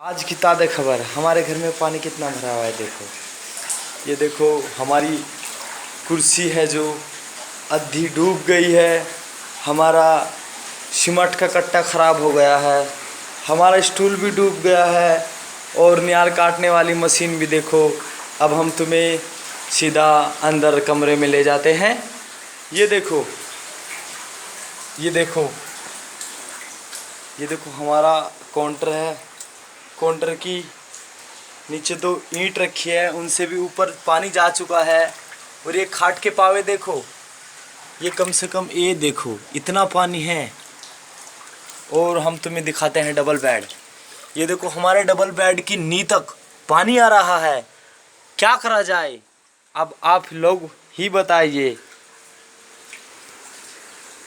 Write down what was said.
आज की ताज़ा खबर, हमारे घर में पानी कितना भरा हुआ है। देखो, ये देखो हमारी कुर्सी है जो आधी डूब गई है। हमारा सीमेंट का कट्टा ख़राब हो गया है। हमारा स्टूल भी डूब गया है और नाल काटने वाली मशीन भी। देखो, अब हम तुम्हें सीधा अंदर कमरे में ले जाते हैं। ये देखो, ये देखो, ये देखो हमारा काउंटर है। काउंटर की नीचे 2 ईंट रखी है, उनसे भी ऊपर पानी जा चुका है। और ये खाट के पावे देखो, ये कम से कम ये देखो इतना पानी है। और हम तुम्हें दिखाते हैं डबल बेड। ये देखो हमारे डबल बेड की नी तक पानी आ रहा है। क्या करा जाए, अब आप लोग ही बताइए।